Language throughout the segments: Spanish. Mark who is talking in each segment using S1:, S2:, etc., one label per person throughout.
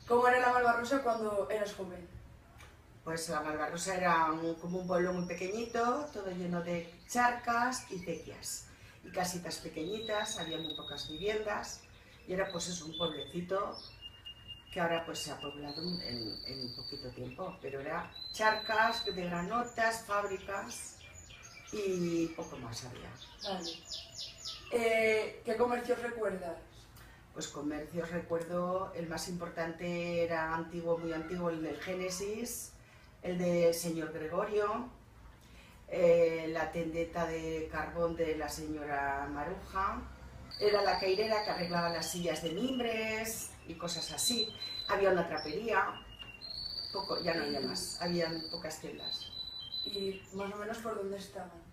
S1: ¿Cómo era la Malvarrosa cuando eras joven?
S2: Pues la Malvarrosa era como un pueblo muy pequeñito, todo lleno de charcas y acequias. Y casitas pequeñitas, había muy pocas viviendas. Y era pues eso, un pueblecito que ahora pues se ha poblado en poquito tiempo. Pero era charcas de granotas, fábricas y poco más había.
S1: Vale. ¿Qué comercios recuerdas?
S2: Pues comercios, recuerdo, el más importante era antiguo, muy antiguo, el del Génesis, el de señor Gregorio, la tendeta de carbón de la señora Maruja, era la cairera que arreglaba las sillas de mimbres y cosas así. Había una trapería, poco, ya no había más, habían pocas tiendas.
S1: ¿Y más o menos por dónde estaban?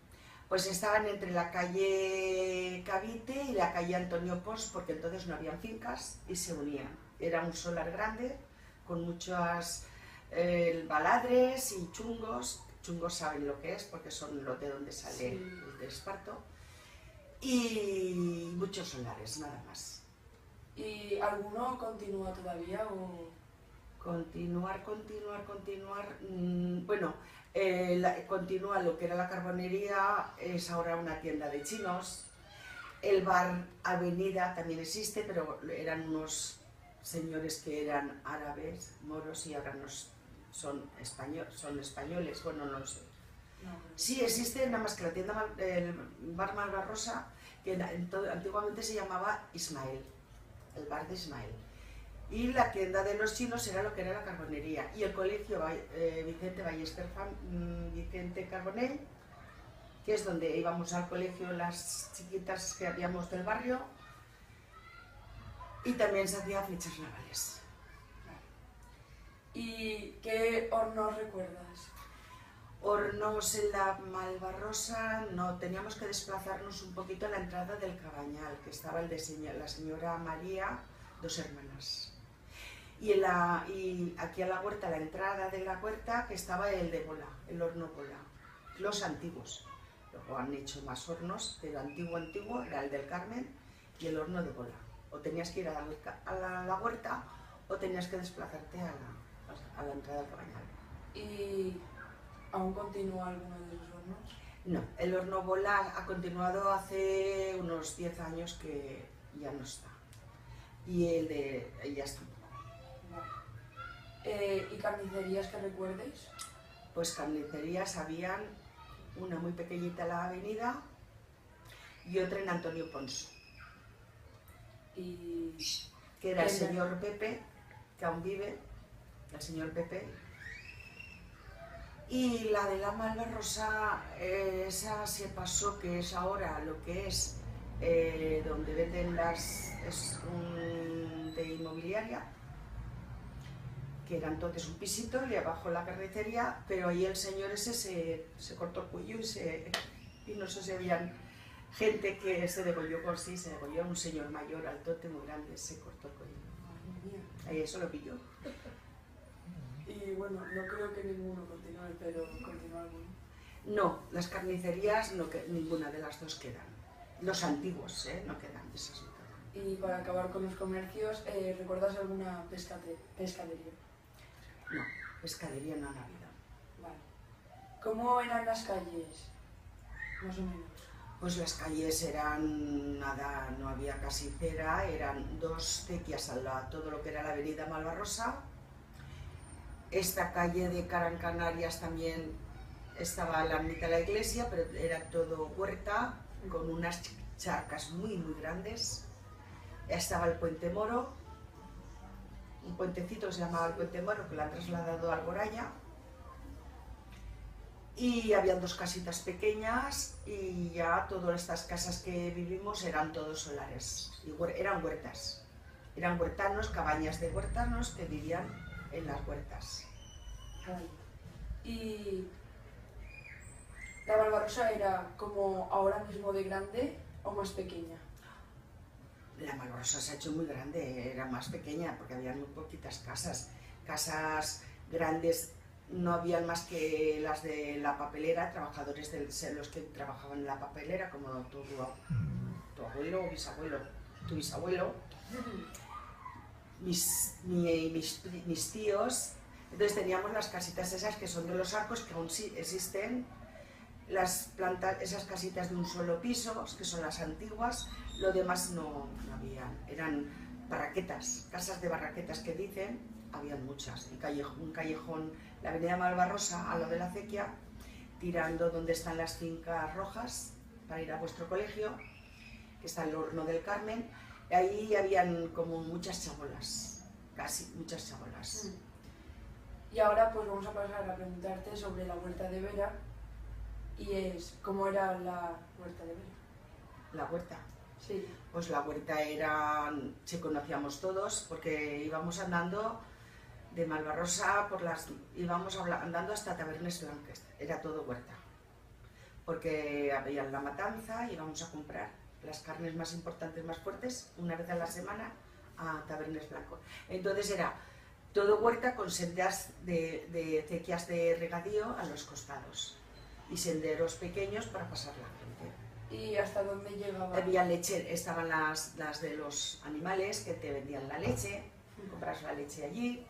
S2: Pues estaban entre la calle Cavite y la calle Antonio Pons, porque entonces no habían fincas y se unían. Era un solar grande con muchos baladres y chungos. Chungos saben lo que es porque son lo de donde sale
S1: Sí.
S2: el de esparto. Y muchos solares, nada más.
S1: ¿Y alguno continúa todavía o...?
S2: Continuar. Bueno, continúa lo que era la carbonería, es ahora una tienda de chinos. El bar Avenida también existe, pero eran unos señores que eran árabes, moros, y ahora son españoles, bueno, no lo sé.
S1: No.
S2: Sí existe, nada más que la tienda, el bar Malvarrosa, que antiguamente se llamaba Ismael, el bar de Ismael. Y la tienda de los chinos era lo que era la carbonería. Y el colegio Vicente Ballester Vicente Carbonell, que es donde íbamos al colegio las chiquitas que habíamos del barrio. Y también se hacía flechas navales.
S1: ¿Y qué hornos recuerdas?
S2: Hornos en la Malvarrosa, no, teníamos que desplazarnos un poquito a la entrada del Cabañal, que estaba el de la señora María, dos hermanas. Y aquí a la huerta, a la entrada de la huerta, que estaba el de Bola, el horno Bola, los antiguos. Luego han hecho más hornos, pero antiguo era el del Carmen y el horno de Bola. O tenías que ir a la huerta o tenías que desplazarte a la entrada del Cabañal.
S1: ¿Y aún continúa alguno de esos hornos?
S2: No, el horno Bola ha continuado hace unos 10 años que ya no está. Y el de ellas tampoco.
S1: ¿Y carnicerías que recuerdes?
S2: Pues carnicerías habían una muy pequeñita en la avenida y otra en Antonio Pons.
S1: Y...
S2: que era el señor Pepe, que aún vive, el señor Pepe. Y la de la Malvarrosa, esa se pasó, que es ahora lo que es donde venden es de inmobiliaria, que era entonces un pisito y abajo la carnicería, pero ahí el señor ese se cortó el cuello y no sé si habían gente que se degolló por sí, se degolló, un señor mayor, altote, muy grande, se cortó el cuello.
S1: Madre mía.
S2: Ahí eso lo pilló.
S1: Y bueno, no creo que ninguno continúe, pero continúa alguno.
S2: No, las carnicerías no, ninguna de las dos quedan. Los antiguos, no quedan, de esas no quedan.
S1: Y para acabar con los comercios, ¿recuerdas alguna pescadería?
S2: No, pescadería no han habido.
S1: Vale. ¿Cómo eran las calles? Más o menos.
S2: Pues las calles eran nada, no había casi cera, eran dos acequias al lado, todo lo que era la avenida Malvarrosa. Esta calle de Canarias también estaba a la mitad de la iglesia, pero era todo huerta, con unas charcas muy grandes. Estaba el Puente Moro, un puentecito que se llamaba el Puente Moro, que lo han trasladado a Alboraya. Y habían dos casitas pequeñas y ya todas estas casas que vivimos eran todos solares, y eran huertas. Eran huertanos, cabañas de huertanos que vivían en las huertas.
S1: Vale. ¿Y la Malvarrosa era como ahora mismo de grande o más pequeña?
S2: La Malvarrosa se ha hecho muy grande, era más pequeña porque había muy poquitas casas. Casas grandes no habían más que las de la papelera, trabajadores los que trabajaban en la papelera, como tu abuelo o bisabuelo, tu bisabuelo. mis tíos. Entonces teníamos las casitas esas que son de los arcos, que aún sí existen, esas casitas de un solo piso, que son las antiguas. Lo demás no había, eran barraquetas, casas de barraquetas que dicen, habían muchas. Un callejón, la avenida Malvarrosa, a lo de la acequia, tirando donde están las fincas rojas, para ir a vuestro colegio, que está el Horno del Carmen. Ahí habían como muchas chabolas, casi muchas chabolas.
S1: Y ahora pues vamos a pasar a preguntarte sobre la Huerta de Vera, y es, ¿cómo era la Huerta de Vera?
S2: ¿La huerta?
S1: Sí.
S2: Pues la huerta se conocíamos todos, porque íbamos andando de Malvarrosa, íbamos andando hasta Tabernes Blanques, era todo huerta. Porque había la matanza, íbamos a comprar las carnes más importantes, más fuertes, una vez a la semana a Tabernes Blancos. Entonces era todo huerta con sendas de acequias de regadío a los costados y senderos pequeños para pasar la gente.
S1: ¿Y hasta dónde llegaba?
S2: Había leche, estaban las de los animales que te vendían la leche, compras la leche allí.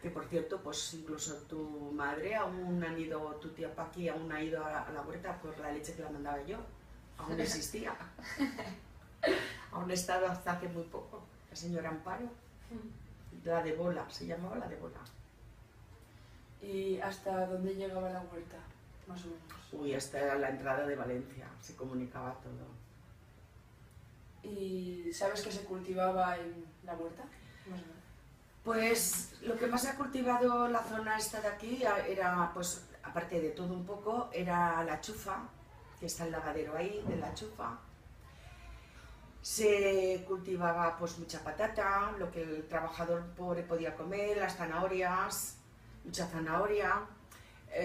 S2: Que por cierto, pues incluso tu madre aún han ido, tu tía Paqui aún ha ido a la huerta por la leche que la mandaba yo. Aún existía. Aún ha estado hasta hace muy poco. La señora Amparo. La de Bola, se llamaba la de Bola.
S1: ¿Y hasta dónde llegaba la huerta, más o menos?
S2: Uy, hasta la entrada de Valencia, se comunicaba todo.
S1: ¿Y sabes qué se cultivaba en la huerta, más o menos?
S2: Pues lo que más ha cultivado la zona esta de aquí era, pues aparte de todo un poco, era la chufa, que está el lavadero ahí, de la chufa. Se cultivaba pues mucha patata, lo que el trabajador pobre podía comer, las zanahorias, mucha zanahoria.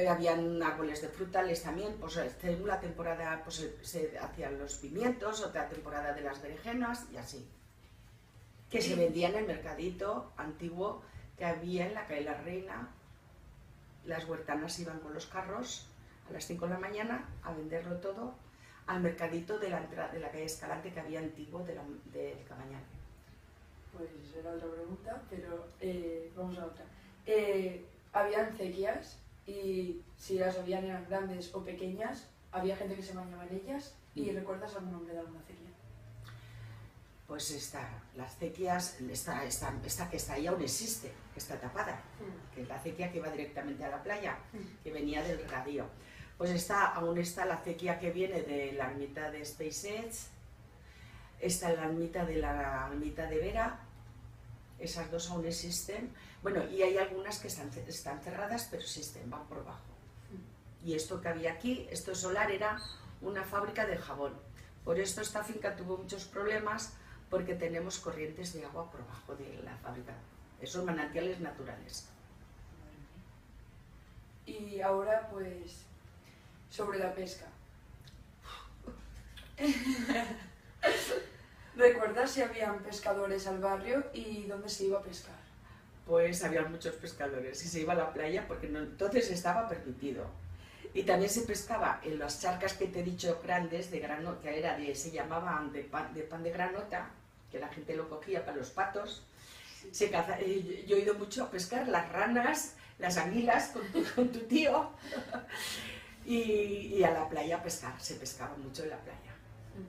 S2: Habían árboles de frutales también, pues según la temporada pues, se hacían los pimientos, otra temporada de las berenjenas y así. Que se vendía en el mercadito antiguo que había en la calle La Reina. Las huertanas iban con los carros a las 5 de la mañana a venderlo todo al mercadito de la calle Escalante que había antiguo del Cabañal.
S1: Pues era otra pregunta, pero vamos a otra. Habían acequias y si las habían eran grandes o pequeñas, había gente que se bañaba en ellas. ¿Y recuerdas algún nombre de alguna acequia?
S2: Pues las acequias, esta que está ahí aún existe, que está tapada, que es la acequia que va directamente a la playa, que venía del regadío. Pues aún está la acequia que viene de la ermita de SpaceX, está la ermita de Vera, esas dos aún existen. Bueno, y hay algunas que están cerradas, pero existen, van por abajo. Y esto que había aquí, esto solar, era una fábrica de jabón. Por esto esta finca tuvo muchos problemas, porque tenemos corrientes de agua por abajo de la fábrica. Esos manantiales naturales.
S1: Y ahora, pues, sobre la pesca. ¿Recuerdas si habían pescadores al barrio y dónde se iba a pescar?
S2: Pues había muchos pescadores y se iba a la playa porque entonces estaba permitido. Y también se pescaba en las charcas que te he dicho grandes, de grano, que se llamaban de pan de granota, que la gente lo cogía para los patos. Yo he ido mucho a pescar las ranas, las anguilas con tu tío y a la playa a pescar. Se pescaba mucho en la playa.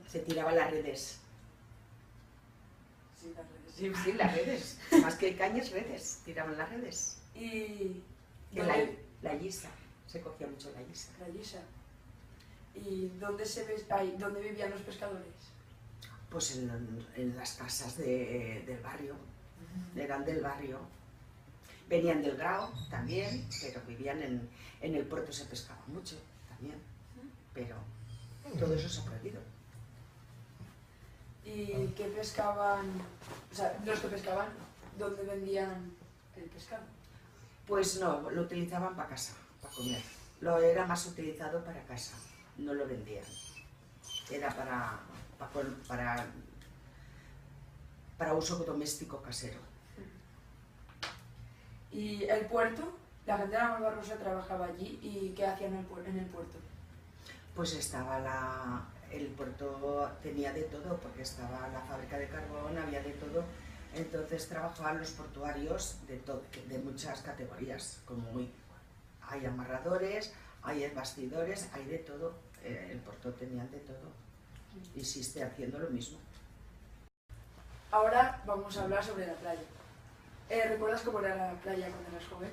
S2: Se tiraban las redes.
S1: Sí, las redes.
S2: Sí, las redes. Más que cañas, redes. Tiraban las redes.
S1: Y
S2: la yisa. Se cogía mucho la yisa.
S1: La yisa. ¿Y dónde vivían los pescadores?
S2: Pues en las casas del barrio. Eran del barrio. Venían del Grao también, pero vivían en el puerto, se pescaba mucho también. Pero todo eso se ha perdido.
S1: ¿Y qué pescaban? O sea, los que pescaban, ¿dónde vendían el pescado?
S2: Pues no, lo utilizaban para casa, para comer. Lo era más utilizado para casa, no lo vendían. Era para uso doméstico casero.
S1: ¿Y el puerto? La gente de la Malvarrosa trabajaba allí, ¿y qué hacían en el puerto?
S2: Pues el puerto tenía de todo, porque estaba la fábrica de carbón, había de todo. Entonces trabajaban los portuarios de muchas categorías, como hay amarradores, hay bastidores, hay de todo. El puerto tenían de todo y sigue haciendo lo mismo.
S1: Ahora vamos a hablar sobre la playa. ¿Recuerdas cómo era la playa cuando eras joven?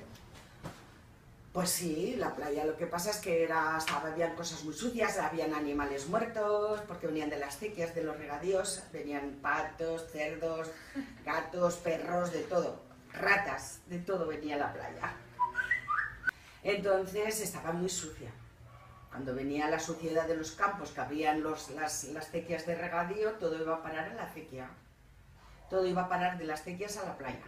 S2: Pues sí, la playa, lo que pasa es que habían cosas muy sucias, habían animales muertos, porque venían de las acequias, de los regadíos, venían patos, cerdos, gatos, perros, de todo, ratas, de todo venía a la playa. Entonces estaba muy sucia. Cuando venía la suciedad de los campos, que habían las acequias de regadío, todo iba a parar a la acequia. Todo iba a parar de las acequias a la playa.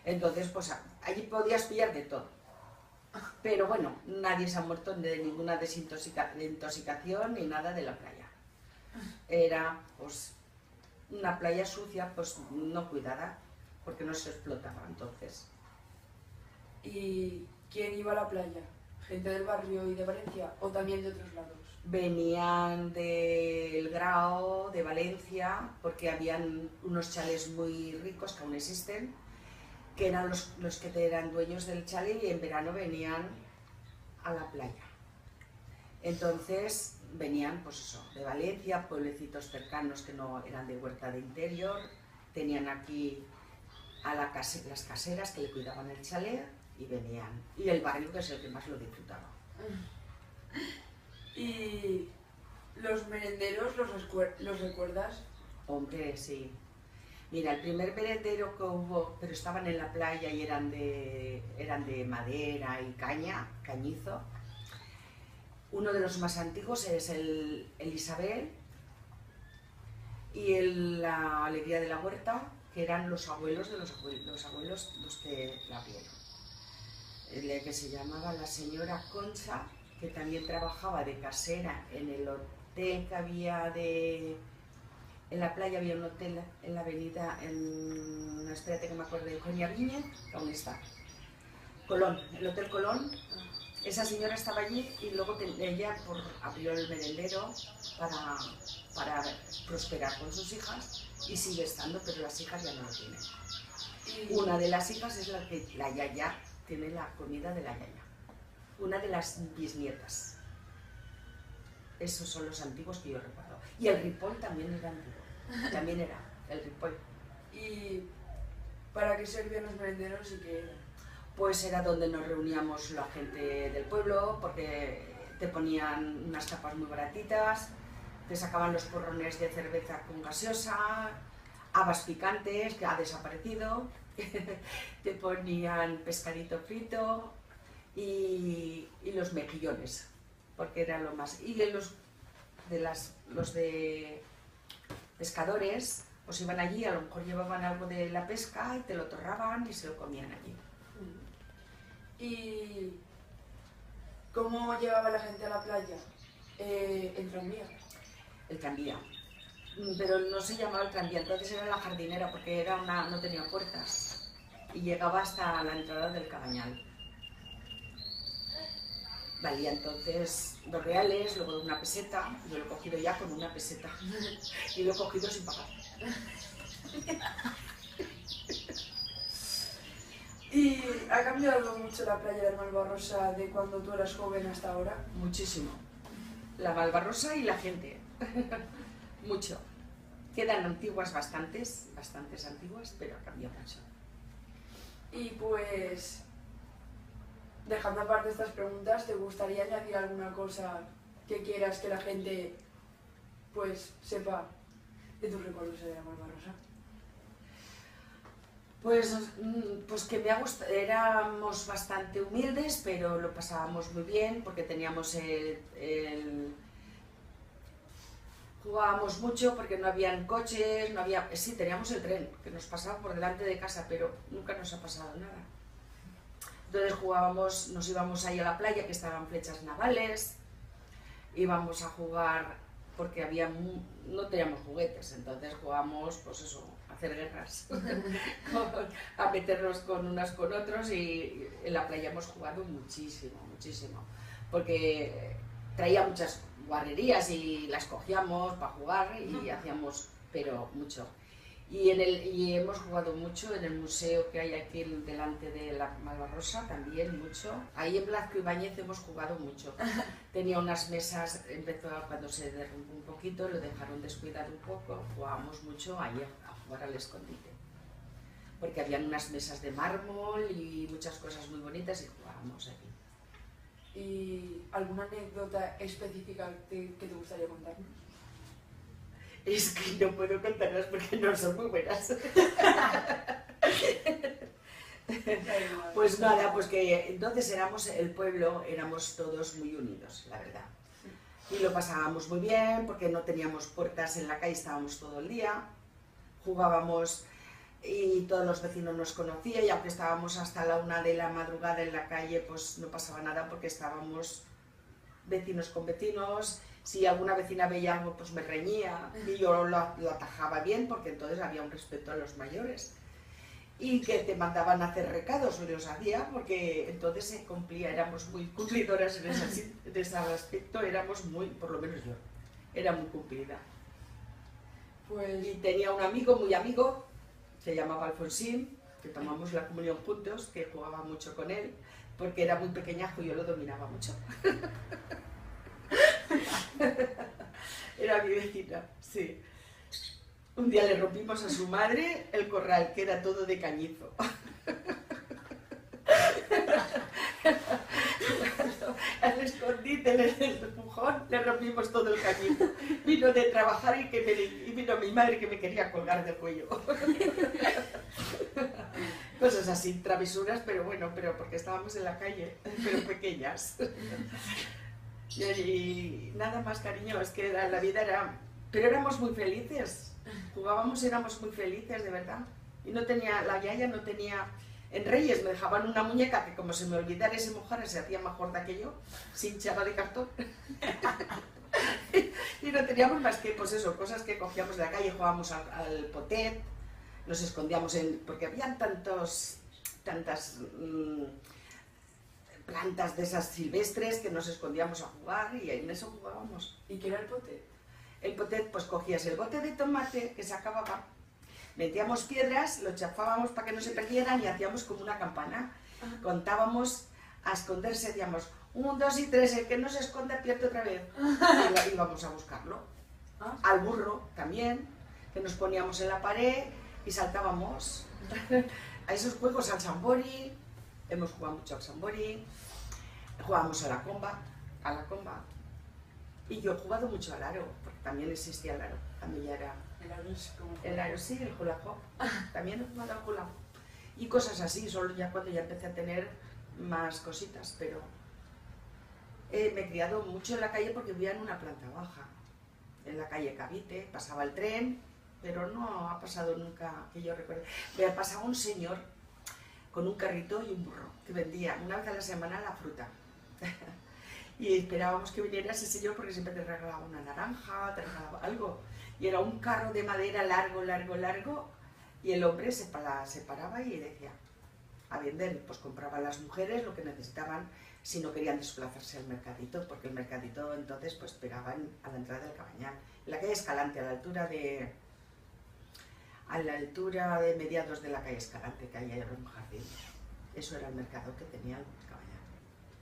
S2: Entonces, pues allí podías pillar de todo. Pero bueno, nadie se ha muerto de ninguna desintoxicación ni nada de la playa. Era pues una playa sucia, pues no cuidada, porque no se explotaba entonces.
S1: ¿Y quién iba a la playa? ¿Gente del barrio y de Valencia o también de otros lados?
S2: Venían del Grao, de Valencia, porque habían unos chalés muy ricos que aún existen, que eran los que eran dueños del chalet y en verano venían a la playa. Entonces venían, pues eso, de Valencia, pueblecitos cercanos que no eran de huerta de interior, tenían aquí a las caseras que le cuidaban el chalet y venían. Y el barrio, que es el que más lo disfrutaba.
S1: ¿Y los merenderos los recuerdas?
S2: Hombre, sí. Mira, el primer merendero que hubo, pero estaban en la playa y eran de madera y cañizo. Uno de los más antiguos es el Isabel y la Alegría de la Huerta, que eran los abuelos de los abuelos los que la abrieron. El que se llamaba la señora Concha, que también trabajaba de casera en el hotel que había en la playa. Había un hotel en la avenida, espérate que me acuerdo, de Eugenia Viñez, que aún está. Colón, el Hotel Colón. Esa señora estaba allí y luego ella abrió el merendero para prosperar con sus hijas y sigue estando, pero las hijas ya no lo tienen. Una de las hijas es la yaya, tiene la comida de la yaya. Una de las bisnietas. Esos son los antiguos que yo recuerdo. Y el Ripoll también era antiguo. También era el Ripoll.
S1: ¿Y para qué servían los merenderos y qué eran?
S2: Pues era donde nos reuníamos la gente del pueblo, porque te ponían unas tapas muy baratitas, te sacaban los porrones de cerveza con gaseosa, habas picantes, que ha desaparecido, te ponían pescadito frito y los mejillones, porque era lo más. Y los de pescadores, pues iban allí, a lo mejor llevaban algo de la pesca y te lo torraban y se lo comían allí.
S1: ¿Y cómo llegaba la gente a la playa? ¿En tranvía?
S2: El tranvía. Pero no se llamaba el tranvía, entonces era la jardinera, porque no tenía puertas y llegaba hasta la entrada del Cabañal. Valía entonces 2 reales, luego 1 peseta. Yo lo he cogido ya con 1 peseta y lo he cogido sin pagar.
S1: ¿Y ha cambiado mucho la playa de Malvarrosa de cuando tú eras joven hasta ahora?
S2: Muchísimo. La Malvarrosa y la gente. Mucho. Quedan antiguas bastantes antiguas, pero ha cambiado mucho.
S1: Y pues, dejando aparte estas preguntas, ¿te gustaría añadir alguna cosa que quieras que la gente pues sepa de tus recuerdos de la Malvarrosa?
S2: Pues que me ha gustado, éramos bastante humildes, pero lo pasábamos muy bien, porque teníamos jugábamos mucho porque no habían coches, sí, teníamos el tren que nos pasaba por delante de casa, pero nunca nos ha pasado nada. Entonces jugábamos, nos íbamos ahí a la playa, que estaban flechas navales, íbamos a jugar porque no teníamos juguetes, entonces jugábamos, pues eso, a hacer guerras, a meternos con unas con otros, y en la playa hemos jugado muchísimo, muchísimo, porque traía muchas guarrerías y las cogíamos para jugar y hacíamos, pero mucho. Y hemos jugado mucho en el museo que hay aquí delante de la Malvarrosa, también mucho. Ahí en Blasco Ibáñez hemos jugado mucho. Tenía unas mesas, empezó cuando se derrumbó un poquito, lo dejaron descuidar un poco, jugábamos mucho ahí a jugar al escondite. Porque habían unas mesas de mármol y muchas cosas muy bonitas y jugábamos aquí.
S1: ¿Y alguna anécdota específica que te gustaría contarnos?
S2: Es que no puedo contarlas porque no son muy buenas. Pues nada, pues que entonces el pueblo éramos todos muy unidos, la verdad. Y lo pasábamos muy bien porque no teníamos puertas en la calle, estábamos todo el día, jugábamos y todos los vecinos nos conocían y aunque estábamos hasta la 1 de la madrugada en la calle, pues no pasaba nada porque estábamos vecinos con vecinos. Si alguna vecina veía algo, pues me reñía y yo lo atajaba bien porque entonces había un respeto a los mayores. Y que te mandaban a hacer recados, yo los hacía porque entonces se cumplía, éramos muy cumplidoras en ese aspecto, éramos muy, por lo menos yo, era muy cumplida.
S1: Pues...
S2: Y tenía un amigo, muy amigo, se llamaba Alfonsín, que tomamos la comunión juntos, que jugaba mucho con él, porque era muy pequeñajo y yo lo dominaba mucho. Era mi vecina, sí. Un día le rompimos a su madre el corral, que era todo de cañizo. Al escondite, en el empujón, le rompimos todo el cañizo. Vino de trabajar y vino mi madre que me quería colgar del cuello. Cosas así, travesuras, pero bueno, pero porque estábamos en la calle, pero pequeñas. Y nada más, cariño, es que la vida era... Pero éramos muy felices, jugábamos, éramos muy felices, de verdad. Y no tenía, la yaya no tenía... En Reyes me dejaban una muñeca que como se me olvidara y se mojara se hacía más gorda que yo, sin chapa de cartón. Y no teníamos más que, pues eso, cosas que cogíamos de la calle, jugábamos al potet, nos escondíamos porque habían tantas plantas de esas silvestres que nos escondíamos a jugar y en eso jugábamos.
S1: ¿Y qué era el potet?
S2: El potet, pues cogías el bote de tomate que se acababa, metíamos piedras, lo chafábamos para que no se perdieran y hacíamos como una campana. Contábamos a esconderse, decíamos 1, 2 y 3, el que no se esconde pierde otra vez. Y íbamos a buscarlo. Al burro también, que nos poníamos en la pared y saltábamos. A esos juegos, al sambori, hemos jugado mucho al sambori, jugábamos a la comba. Y yo he jugado mucho al aro, porque también existía el aro, también ya era...
S1: El aro es como...
S2: El aro sí, el hula hoop, también he jugado al hula hoop. Y cosas así, solo ya cuando ya empecé a tener más cositas, pero... me he criado mucho en la calle porque vivía en una planta baja, en la calle Cavite, pasaba el tren, pero no ha pasado nunca, que yo recuerde. Me pasaba un señor con un carrito y un burro, que vendía una vez a la semana la fruta. Y esperábamos que viniera ese señor porque siempre te regalaba una naranja, te regalaba algo. Y era un carro de madera largo, y el hombre se paraba y decía, a vender, pues compraban las mujeres lo que necesitaban si no querían desplazarse al mercadito, porque el mercadito entonces pues pegaba a la entrada del Cabañal. En la calle Escalante, a la altura de mediados de la calle Escalante, que hay un jardín. Eso era el mercado que tenía el Cabañal.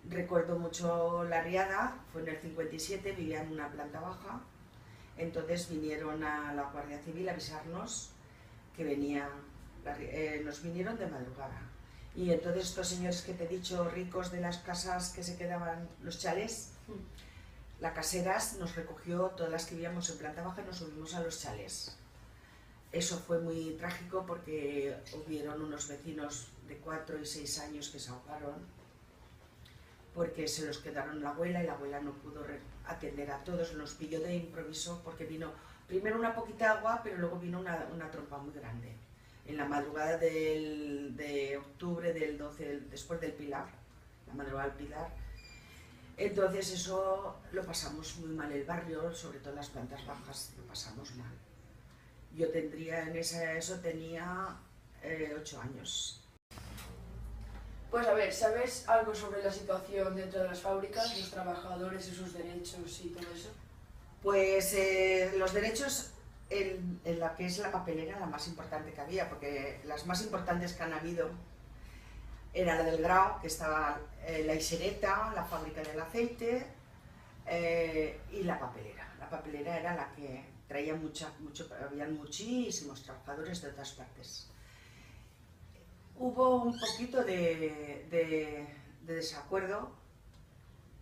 S2: Recuerdo mucho la riada, fue en el 57, vivía en una planta baja, entonces vinieron a la Guardia Civil a avisarnos que nos vinieron de madrugada. Y entonces estos señores que te he dicho, ricos de las casas que se quedaban, los chalés, la caseras nos recogió, todas las que vivíamos en planta baja, nos subimos a los chalés. Eso fue muy trágico porque hubieron unos vecinos de 4 y 6 años que se ahogaron porque se los quedaron la abuela y la abuela no pudo atender a todos, nos pilló de improviso porque vino primero una poquita agua, pero luego vino una trompa muy grande. En la madrugada de octubre del 12, después del Pilar, la madrugada del Pilar, entonces eso lo pasamos muy mal el barrio, sobre todo las plantas bajas, lo pasamos mal. Yo tenía 8 años.
S1: Pues a ver, ¿sabes algo sobre la situación dentro de las fábricas, los trabajadores y sus derechos y todo eso?
S2: Pues los derechos en la que es la papelera la más importante que había, porque las más importantes que han habido era la del Grau, que estaba la Isereta, la fábrica del aceite, y la papelera. La papelera era la que traía habían muchísimos trabajadores de otras partes. Hubo un poquito de desacuerdo,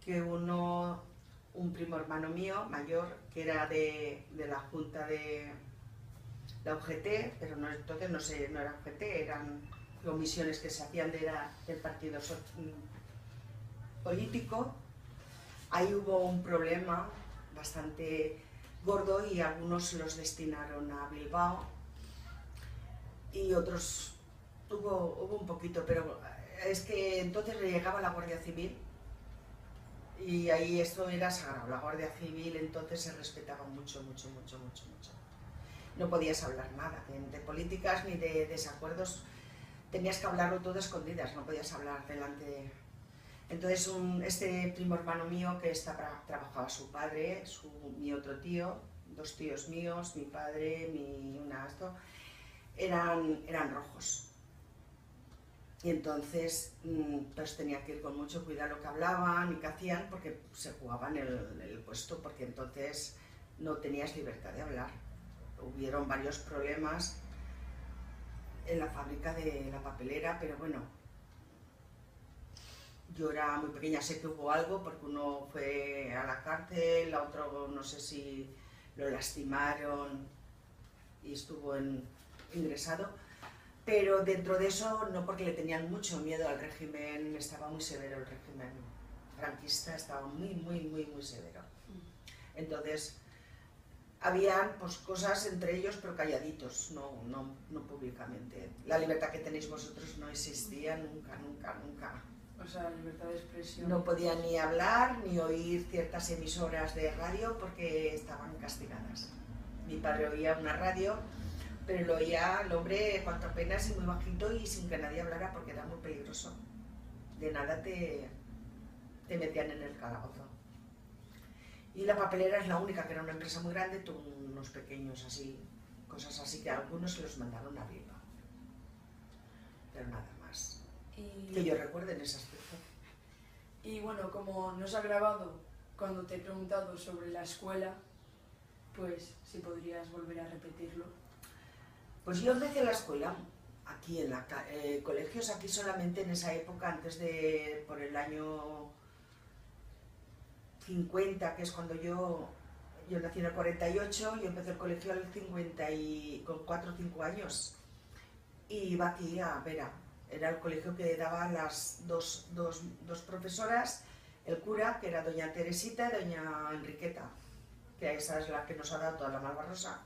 S2: que un primo hermano mío, mayor, que era de la junta de la UGT, pero entonces no era UGT, eran comisiones que se hacían del partido político. Ahí hubo un problema bastante gordo y algunos los destinaron a Bilbao y otros hubo un poquito, pero es que entonces le llegaba la Guardia Civil y ahí esto era sagrado. La Guardia Civil entonces se respetaba mucho. No podías hablar nada de políticas ni de desacuerdos, tenías que hablarlo todo a escondidas, no podías hablar delante de... Entonces este primo hermano mío que trabajaba su padre, mi otro tío, dos tíos míos, mi padre, eran rojos. Y entonces pues tenía que ir con mucho cuidado lo que hablaban y qué hacían, porque se jugaban el puesto, porque entonces no tenías libertad de hablar. Hubieron varios problemas en la fábrica de la papelera, pero bueno, yo era muy pequeña, sé que hubo algo porque uno fue a la cárcel, el otro no sé si lo lastimaron y estuvo ingresado, pero dentro de eso no, porque le tenían mucho miedo al régimen, estaba muy severo el régimen franquista, estaba muy severo. Entonces habían pues cosas entre ellos, pero calladitos, no públicamente. La libertad que tenéis vosotros no existía nunca.
S1: O sea, libertad de expresión.
S2: No podían ni hablar ni oír ciertas emisoras de radio porque estaban castigadas. Mi padre oía una radio, pero lo oía el hombre cuanto apenas y muy bajito y sin que nadie hablara porque era muy peligroso. De nada te metían en el calabozo. Y la papelera es la única, que era una empresa muy grande, tuvo unos pequeños así, cosas así, que a algunos se los mandaron a Bilbao. Pero nada más. Que yo recuerde en ese aspecto.
S1: Y bueno, como nos ha grabado cuando te he preguntado sobre la escuela, pues si podrías volver a repetirlo.
S2: Pues yo empecé la escuela aquí en colegios aquí solamente en esa época, por el año 50, que es cuando yo nací en el 48, yo empecé el colegio con 4 o 5 años y iba aquí a Vera. Era el colegio que daban las dos profesoras, el cura, que era doña Teresita y doña Enriqueta, que esa es la que nos ha dado toda la Malvarrosa.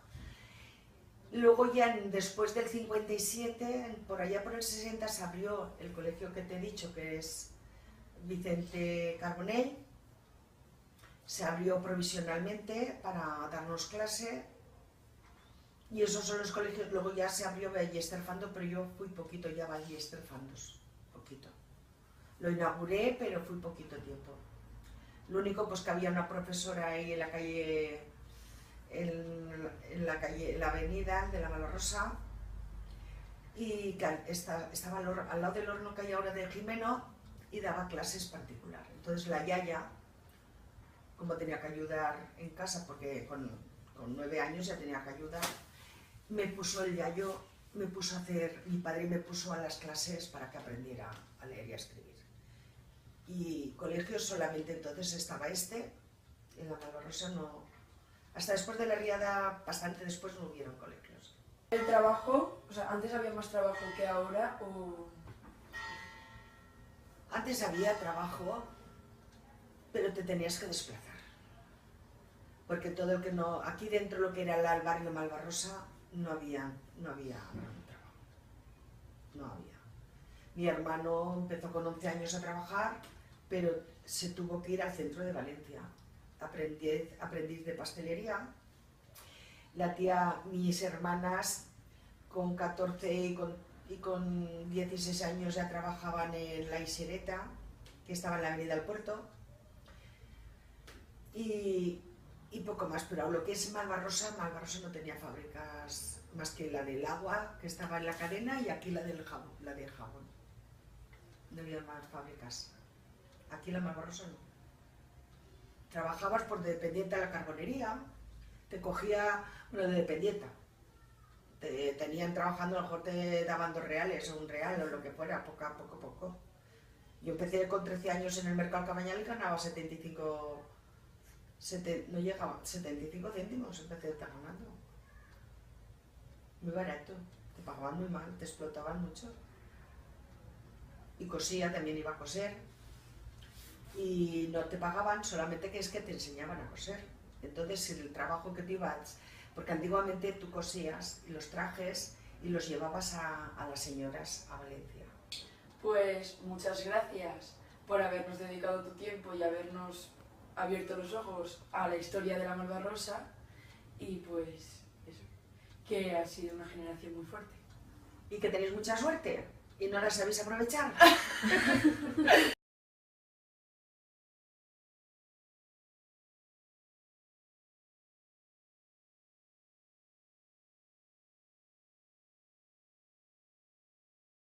S2: Luego ya después del 57, por allá por el 60, se abrió el colegio que te he dicho, que es Vicente Carbonell. Se abrió provisionalmente para darnos clase y esos son los colegios. Luego ya se abrió Ballester Fandos, pero yo fui poquito ya a Ballester Fandos, poquito. Lo inauguré, pero fui poquito tiempo. Lo único pues que había una profesora ahí en la calle, en la avenida de la Malvarrosa, y que estaba al lado del horno que hay ahora de Jimeno y daba clases particulares. Entonces la yaya, como tenía que ayudar en casa, porque con 9 años ya tenía que ayudar, me puso el yayo, mi padre me puso a las clases para que aprendiera a leer y a escribir. Y colegios solamente entonces estaba en la Malvarrosa no, hasta después de la riada, bastante después no hubieron colegios.
S1: ¿El trabajo, o sea, antes había más trabajo que ahora o...?
S2: Antes había trabajo, pero te tenías que desplazar. Porque todo el que no... Aquí dentro lo que era el barrio Malvarrosa no había trabajo. No había. Mi hermano empezó con 11 años a trabajar, pero se tuvo que ir al centro de Valencia. Aprendiz de pastelería. Mis hermanas con 14 y con 16 años ya trabajaban en la Isereta, que estaba en la avenida del Puerto. Y y poco más, pero lo que es Malvarrosa, Malvarrosa no tenía fábricas más que la del agua que estaba en la cadena y aquí la del jabón, No había más fábricas. Aquí la Malvarrosa no. Trabajabas por dependiente de la carbonería, te cogía, bueno, de dependienta. Te tenían trabajando, a lo mejor te daban 2 reales o 1 real o lo que fuera, poco. Yo empecé con 13 años en el mercado Cabañal y ganaba 75, no llegaba, 75 céntimos empecé a estar ganando. Muy barato, te pagaban muy mal, te explotaban mucho. Y cosía, también iba a coser. Y no te pagaban, solamente que es que te enseñaban a coser. Entonces, el trabajo que te ibas, porque antiguamente tú cosías los trajes y los llevabas a las señoras a Valencia.
S1: Pues muchas gracias por habernos dedicado tu tiempo y habernos abierto los ojos a la historia de la Malvarrosa y pues eso, que ha sido una generación muy fuerte.
S2: Y que tenéis mucha suerte y no la sabéis aprovechar.